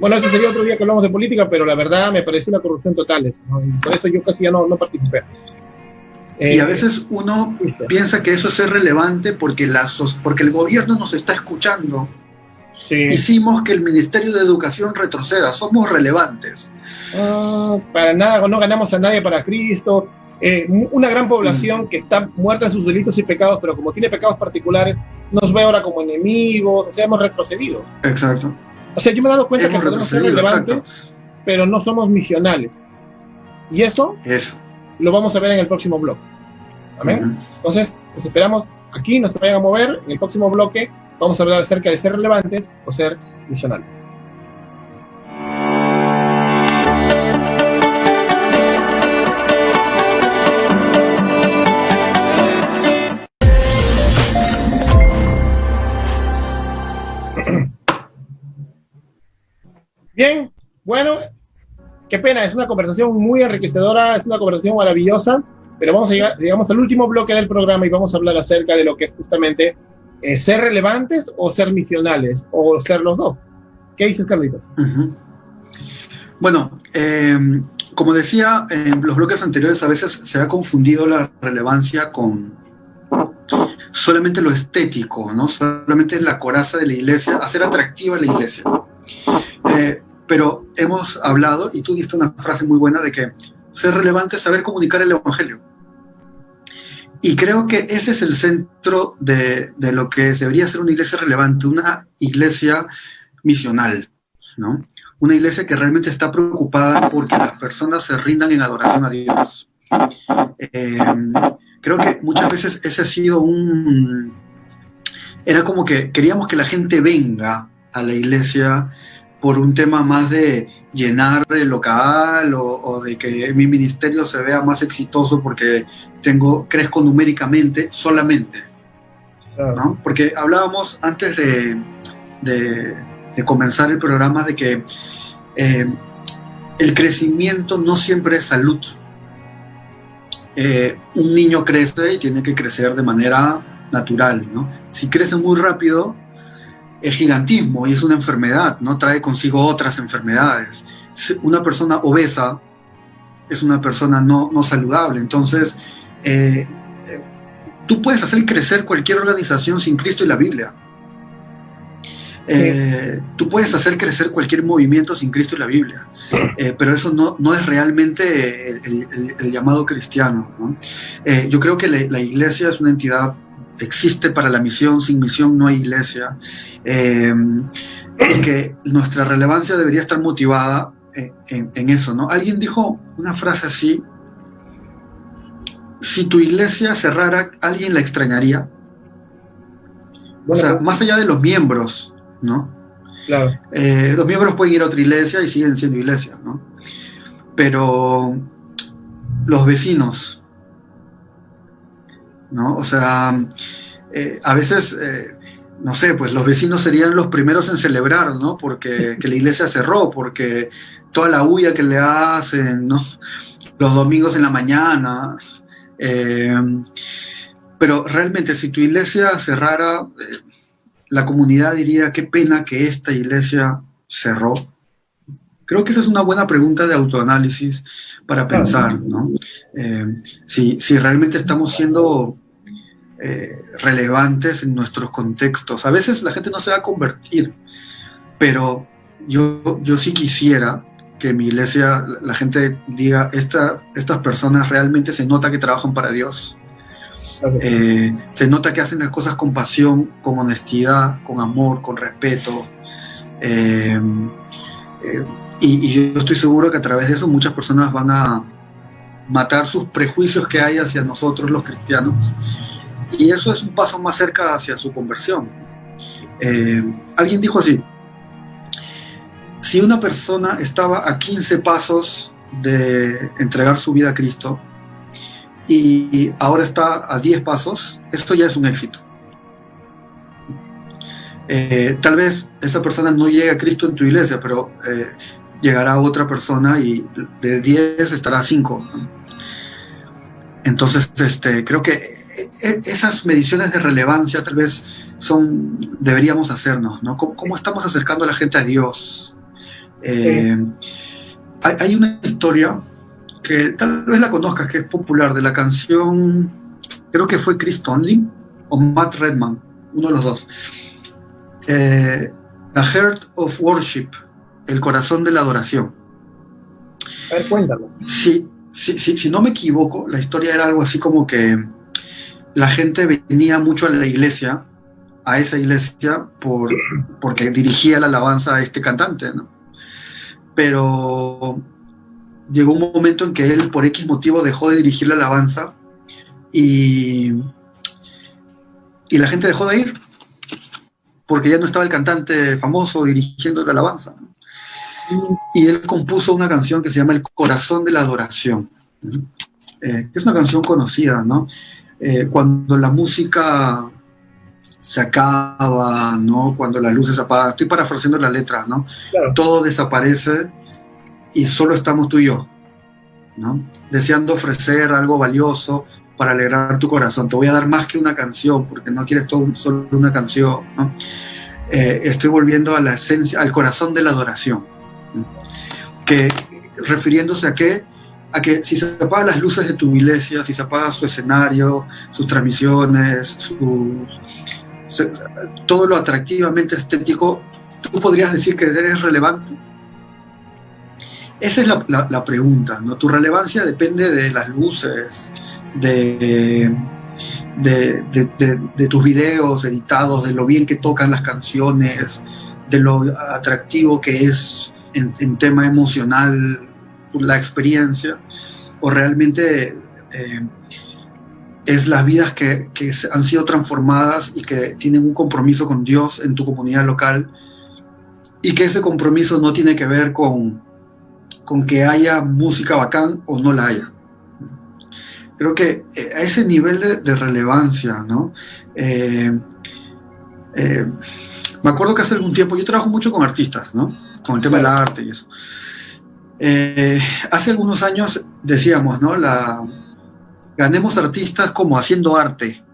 bueno, ese sería otro día que hablamos de política, pero la verdad me pareció una corrupción total, ¿no? Y por eso yo casi ya no participé. Y a veces uno piensa que eso es relevante porque el gobierno nos está escuchando. Sí. Hicimos que el Ministerio de Educación retroceda, somos relevantes. Para nada, no ganamos a nadie para Cristo. Una gran población que está muerta en sus delitos y pecados, pero como tiene pecados particulares, nos ve ahora como enemigos, o sea, hemos retrocedido. Exacto. O sea, yo me he dado cuenta que podemos ser relevantes, pero no somos misionales. Y eso lo vamos a ver en el próximo bloque. ¿Amén? Entonces, nos esperamos aquí, no se vayan a mover. En el próximo bloque vamos a hablar acerca de ser relevantes o ser misionales. Bien, bueno, qué pena, es una conversación muy enriquecedora, es una conversación maravillosa, pero vamos a llegar, digamos, al último bloque del programa y vamos a hablar acerca de lo que es justamente ser relevantes o ser misionales, o ser los dos. ¿Qué dices, Carlitos? Bueno, como decía en los bloques anteriores, a veces se ha confundido la relevancia con solamente lo estético, ¿no? Solamente la coraza de la iglesia, hacer atractiva la iglesia. Pero hemos hablado, y tú diste una frase muy buena, de que ser relevante es saber comunicar el evangelio. Y creo que ese es el centro de lo que debería ser una iglesia relevante, una iglesia misional, ¿no? Una iglesia que realmente está preocupada porque las personas se rindan en adoración a Dios. Creo que muchas veces ese ha sido era como que queríamos que la gente venga a la iglesia por un tema más de llenar el local o de que mi ministerio se vea más exitoso porque crezco numéricamente solamente, ¿no? Porque hablábamos antes de comenzar el programa de que el crecimiento no siempre es salud. Un niño crece y tiene que crecer de manera natural, ¿no? Si crece muy rápido, es gigantismo y es una enfermedad, ¿no? Trae consigo otras enfermedades. Una persona obesa es una persona no saludable. Entonces, tú puedes hacer crecer cualquier organización sin Cristo y la Biblia. Tú puedes hacer crecer cualquier movimiento sin Cristo y la Biblia, pero eso no es realmente el llamado cristiano, ¿no? Yo creo que la iglesia es una entidad existe para la misión, sin misión no hay iglesia, y que nuestra relevancia debería estar motivada en eso, ¿no? Alguien dijo una frase así: si tu iglesia cerrara, ¿alguien la extrañaría? O sea, más allá de los miembros, ¿no? Claro. Los miembros pueden ir a otra iglesia y siguen siendo iglesias, ¿no? Pero los vecinos, ¿no? O sea, a veces, no sé, pues los vecinos serían los primeros en celebrar, ¿no? Porque que la iglesia cerró, porque toda la bulla que le hacen, ¿no? Los domingos en la mañana. Pero realmente, si tu iglesia cerrara, la comunidad diría: qué pena que esta iglesia cerró. Creo que esa es una buena pregunta de autoanálisis para pensar, ¿no? Si realmente estamos siendo relevantes en nuestros contextos. A veces la gente no se va a convertir, pero yo sí quisiera que mi iglesia, la gente diga: estas personas realmente se nota que trabajan para Dios. Se nota que hacen las cosas con pasión, con honestidad, con amor, con respeto. Y yo estoy seguro que a través de eso muchas personas van a matar sus prejuicios que hay hacia nosotros los cristianos. Y eso es un paso más cerca hacia su conversión. Alguien dijo así: si una persona estaba a 15 pasos de entregar su vida a Cristo y ahora está a 10 pasos, esto ya es un éxito. Tal vez esa persona no llegue a Cristo en tu iglesia, pero llegará otra persona y de 10 estará a 5, ¿no? Entonces, creo que esas mediciones de relevancia tal vez deberíamos hacernos, ¿no? ¿Cómo estamos acercando a la gente a Dios? Hay una historia que tal vez la conozcas, que es popular, de la canción, creo que fue Chris Tomlin o Matt Redman, uno de los dos. The Heart of Worship, el corazón de la adoración. A ver, cuéntame. Si no me equivoco, la historia era algo así como que la gente venía mucho a la iglesia, a esa iglesia, porque dirigía la alabanza a este cantante, ¿no? Pero llegó un momento en que él, por X motivo, dejó de dirigir la alabanza y la gente dejó de ir, porque ya no estaba el cantante famoso dirigiendo la alabanza, ¿no? Y él compuso una canción que se llama El corazón de la adoración, ¿no? Es una canción conocida, ¿no? Cuando la música se acaba, ¿no? Cuando las luces se apagan, estoy parafraseando la letra, ¿no? Claro. Todo desaparece y solo estamos tú y yo, ¿no? Deseando ofrecer algo valioso para alegrar tu corazón. Te voy a dar más que una canción, porque no quieres solo una canción, ¿no? Estoy volviendo a la esencia, al corazón de la adoración, ¿no? Que, refiriéndose a que si se apagan las luces de tu iglesia, si se apaga su escenario, sus transmisiones, todo lo atractivamente estético, ¿tú podrías decir que eres relevante? Esa es la pregunta, ¿no? Tu relevancia depende de las luces, de tus videos editados, de lo bien que tocan las canciones, de lo atractivo que es en tema emocional la experiencia, o realmente es las vidas que han sido transformadas y que tienen un compromiso con Dios en tu comunidad local, y que ese compromiso no tiene que ver con que haya música bacán o no la haya. Creo que a ese nivel de relevancia, ¿no? Me acuerdo que hace algún tiempo, yo trabajo mucho con artistas, ¿no? Con el tema del arte y eso. Hace algunos años decíamos, ¿no? Ganemos artistas como haciendo arte.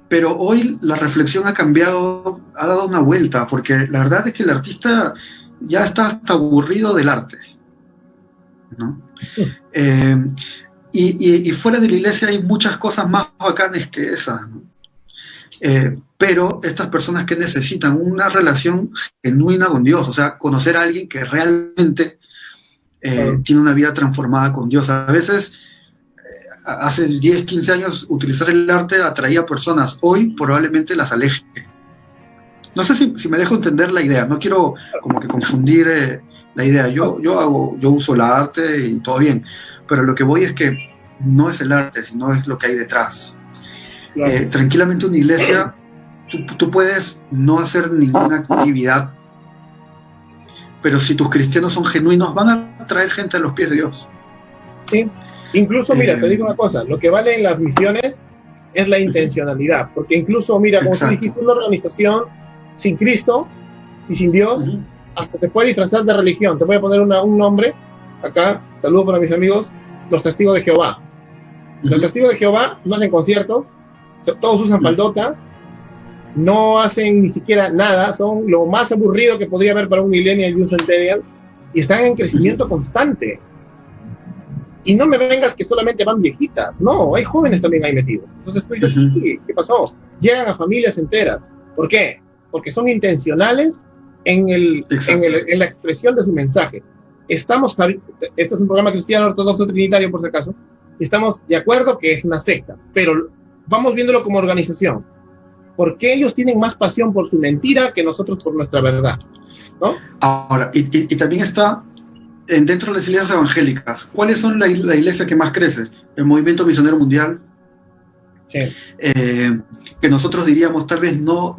Pero hoy la reflexión ha cambiado, ha dado una vuelta, porque la verdad es que el artista ya está hasta aburrido del arte, ¿no? Y fuera de la iglesia hay muchas cosas más bacanes que esas, ¿no? Pero estas personas que necesitan una relación genuina con Dios, o sea, conocer a alguien que realmente tiene una vida transformada con Dios. A veces hace 10, 15 años utilizar el arte atraía personas, hoy probablemente las aleje. No sé si me dejo entender la idea, no quiero como que confundir la idea. Yo uso el arte y todo bien, pero lo que voy es que no es el arte, sino es lo que hay detrás. Claro. Tranquilamente una iglesia, tú puedes no hacer ninguna actividad, pero si tus cristianos son genuinos, van a traer gente a los pies de Dios. Sí, incluso, mira, te digo una cosa, lo que vale en las misiones es la intencionalidad, porque incluso, mira, como tú dijiste, una organización sin Cristo y sin Dios, hasta te puede disfrazar de religión. Te voy a poner un nombre, acá, saludo para mis amigos, los Testigos de Jehová. Los Testigos de Jehová no hacen conciertos, todos usan faldota, no hacen ni siquiera nada, son lo más aburrido que podría haber para un millennial y un centennial, y están en crecimiento constante. Y no me vengas que solamente van viejitas, no, hay jóvenes también ahí metidos. Entonces tú dices, ¿qué pasó? Llegan a familias enteras. ¿Por qué? Porque son intencionales en la expresión de su mensaje. Este es un programa cristiano ortodoxo trinitario, por si acaso, estamos de acuerdo que es una secta, pero vamos viéndolo como organización, porque ellos tienen más pasión por su mentira que nosotros por nuestra verdad, ¿no? Ahora, y también está dentro de las iglesias evangélicas, ¿cuáles son la iglesia que más crece? El Movimiento Misionero Mundial, sí. Que nosotros diríamos tal vez no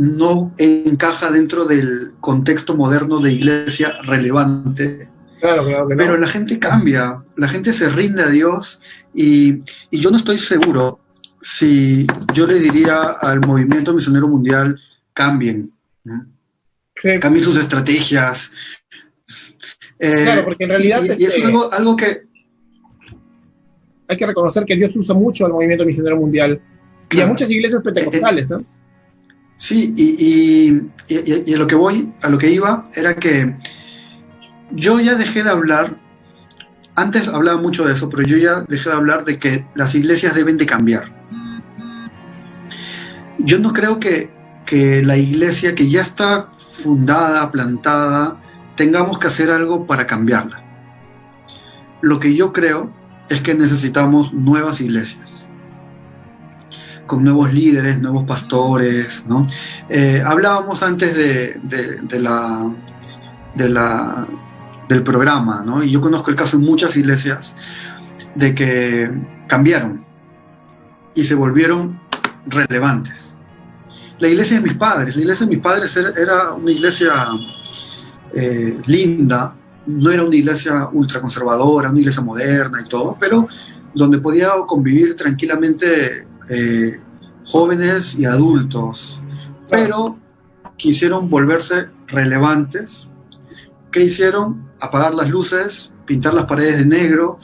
encaja dentro del contexto moderno de iglesia relevante. Claro que no. Pero la gente cambia, la gente se rinde a Dios y yo no estoy seguro si yo le diría al Movimiento Misionero Mundial cambien, ¿no? Sí. Cambien sus estrategias. Claro, porque en realidad y eso es algo que hay que reconocer que Dios usa mucho al Movimiento Misionero Mundial, claro, y a muchas iglesias pentecostales, ¿no? Sí, y a lo que iba era que yo ya dejé de hablar, antes hablaba mucho de eso, pero yo ya dejé de hablar de que las iglesias deben de cambiar. Yo no creo que la iglesia que ya está fundada, plantada, tengamos que hacer algo para cambiarla. Lo que yo creo es que necesitamos nuevas iglesias, con nuevos líderes, nuevos pastores, ¿no? Hablábamos antes del programa, ¿no? Y yo conozco el caso de muchas iglesias de que cambiaron y se volvieron relevantes. La iglesia de mis padres era una iglesia linda, no era una iglesia ultraconservadora, una iglesia moderna y todo, pero donde podía convivir tranquilamente jóvenes y adultos, pero quisieron volverse relevantes. ¿Qué hicieron? Apagar las luces, pintar las paredes de negro.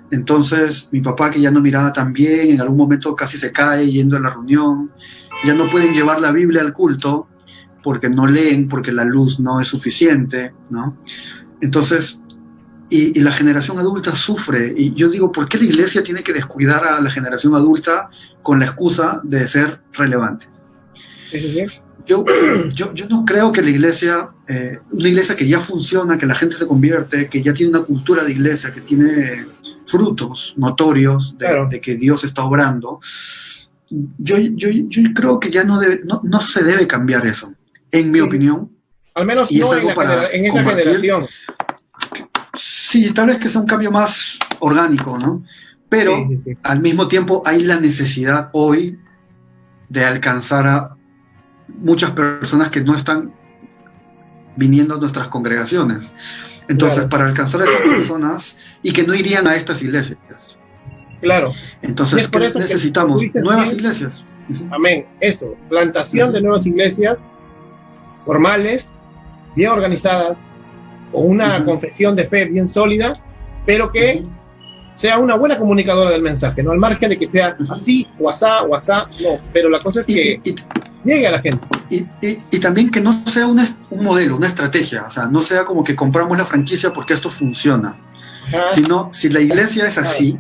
Entonces mi papá, que ya no miraba tan bien, en algún momento casi se cae yendo a la reunión. Ya no pueden llevar la Biblia al culto porque no leen, porque la luz no es suficiente, ¿no? Entonces, y la generación adulta sufre. Y yo digo, ¿por qué la iglesia tiene que descuidar a la generación adulta con la excusa de ser relevante? ¿Sí? Yo no creo que la iglesia, una iglesia que ya funciona, que la gente se convierte, que ya tiene una cultura de iglesia, que tiene frutos notorios de que Dios está obrando, yo creo que ya no se debe cambiar eso, en mi opinión. Al menos y no es algo en esta generación. Sí, tal vez que sea un cambio más orgánico, ¿no? Pero sí. Al mismo tiempo hay la necesidad hoy de alcanzar a muchas personas que no están viniendo a nuestras congregaciones. Entonces, para alcanzar a esas personas y que no irían a estas iglesias. Claro. Entonces, ¿qué necesitamos? Nuevas iglesias. Amén. Eso, plantación de nuevas iglesias formales, bien organizadas, con una confesión de fe bien sólida, pero que sea una buena comunicadora del mensaje, no al margen de que sea así, o asá, no, pero la cosa es que llegue a la gente. Y también que no sea un modelo, una estrategia, o sea, no sea como que compramos la franquicia porque esto funciona, sino si la iglesia es así,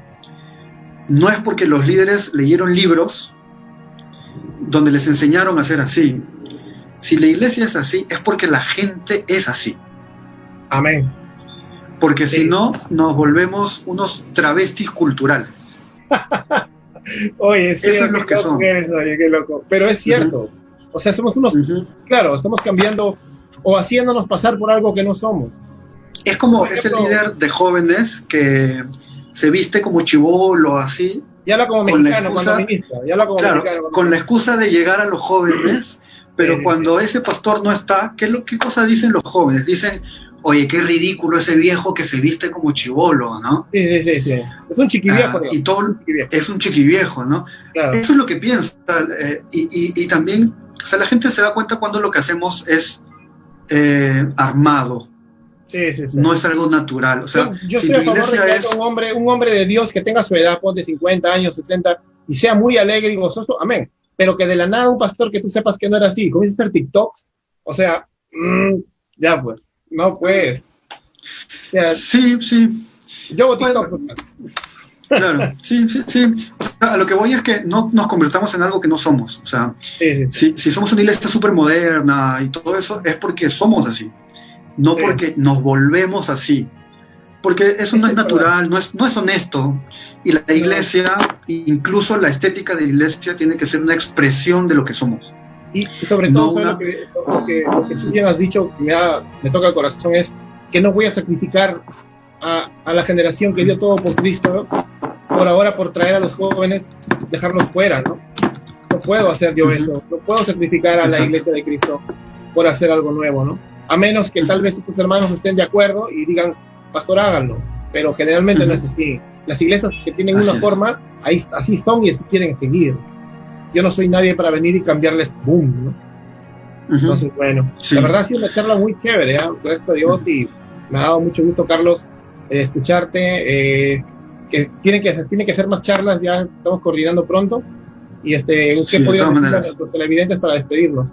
no es porque los líderes leyeron libros donde les enseñaron a ser así. Si la iglesia es así, es porque la gente es así. Amén. Porque si no, nos volvemos unos travestis culturales. Oye, sí, Eso es lo que son. Oye, qué loco. Pero es cierto. O sea, somos unos, claro, estamos cambiando o haciéndonos pasar por algo que no somos. Es como Por ese ejemplo, líder de jóvenes que se viste como chibolo, así, ya habla como con la mexicano cuando excusa, ministra. Ya habla como claro, mexicano cuando con la ministra. excusa de llegar a los jóvenes, pero cuando ese pastor no está, ¿qué cosa dicen los jóvenes? Dicen, oye, qué ridículo ese viejo que se viste como chibolo, ¿no? Sí. Es un chiquiviejo, Y digamos. todo es un chiquiviejo, ¿no? Claro. Eso es lo que piensa. Y también, o sea, la gente se da cuenta cuando lo que hacemos es armado, Sí. no es algo natural. O sea, Yo si estoy tu a favor de iglesia que es... haya un hombre de Dios que tenga su edad, pues de 50 años, 60, y sea muy alegre y gozoso, amén. Pero que de la nada un pastor que tú sepas que no era así, comienza a hacer TikToks, o sea, ya pues, no pues. O sea, Sí. yo hago Pues, TikTok. claro, sí. O sea, a lo que voy es que no nos convertamos en algo que no somos. O sea, Sí. si somos una iglesia súper moderna y todo eso, es porque somos así, no Sí. porque nos volvemos así. Porque eso no es natural, no es honesto. Y la iglesia, incluso la estética de la iglesia, tiene que ser una expresión de lo que somos. Y sobre todo, No lo que tú bien has dicho, me toca el corazón, es que no voy a sacrificar a la generación que dio todo por Cristo, por ahora, por traer a los jóvenes, dejarlos fuera, ¿no? No puedo hacer yo eso, no puedo sacrificar a la iglesia de Cristo por hacer algo nuevo, ¿no? A menos que tal vez tus hermanos estén de acuerdo y digan, pastor, háganlo, pero generalmente no es así. Las iglesias que tienen una forma, así son y así quieren seguir. Yo no soy nadie para venir y cambiarles boom, ¿no? Entonces, bueno, la verdad ha sido una charla muy chévere, ¿eh? Gracias a Dios, y me ha dado mucho gusto, Carlos, escucharte, que tienen que hacer más charlas, ya estamos coordinando pronto, y ¿qué podrías decir a los televidentes para despedirnos?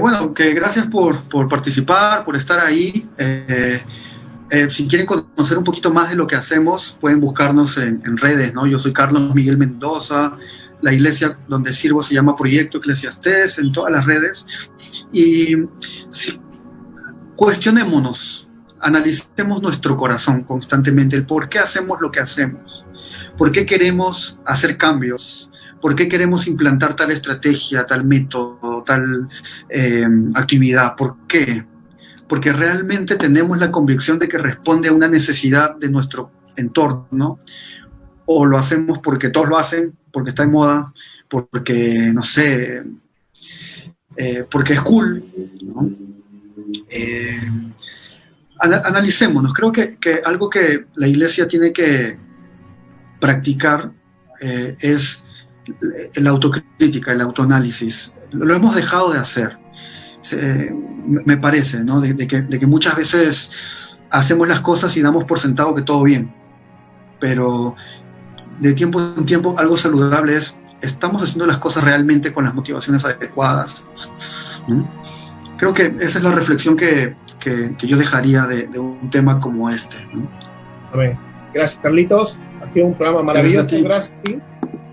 Bueno, que gracias por participar, por estar ahí. Si quieren conocer un poquito más de lo que hacemos, pueden buscarnos en redes, ¿no? Yo soy Carlos Miguel Mendoza, la iglesia donde sirvo se llama Proyecto Eclesiastés, en todas las redes. Y cuestionémonos, analicemos nuestro corazón constantemente, el por qué hacemos lo que hacemos, por qué queremos hacer cambios, por qué queremos implantar tal estrategia, tal método, tal actividad, ¿por qué? Porque realmente tenemos la convicción de que responde a una necesidad de nuestro entorno, o lo hacemos porque todos lo hacen, porque está de moda, porque, no sé, porque es cool, ¿no? Analicémonos. Creo que algo que la iglesia tiene que practicar es la autocrítica, el autoanálisis. Lo hemos dejado de hacer. Me parece, ¿no? de que muchas veces hacemos las cosas y damos por sentado que todo bien, pero de tiempo en tiempo algo saludable es, ¿estamos haciendo las cosas realmente con las motivaciones adecuadas? ¿No? Creo que esa es la reflexión que yo dejaría de un tema como este, ¿no? Amén. Gracias, Carlitos, ha sido un programa maravilloso.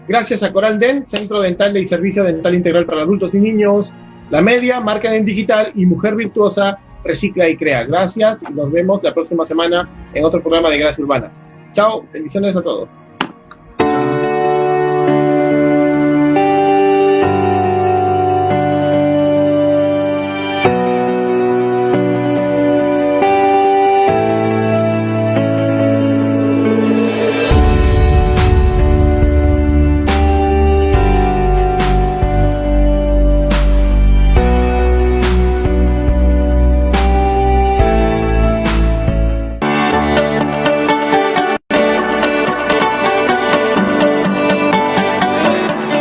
Gracias a Coral Dent, Centro Dental y Servicio Dental Integral para Adultos y Niños, La Media, Marketing Digital y Mujer Virtuosa, Recicla y Crea. Gracias y nos vemos la próxima semana en otro programa de Gracia Urbana. Chao, bendiciones a todos.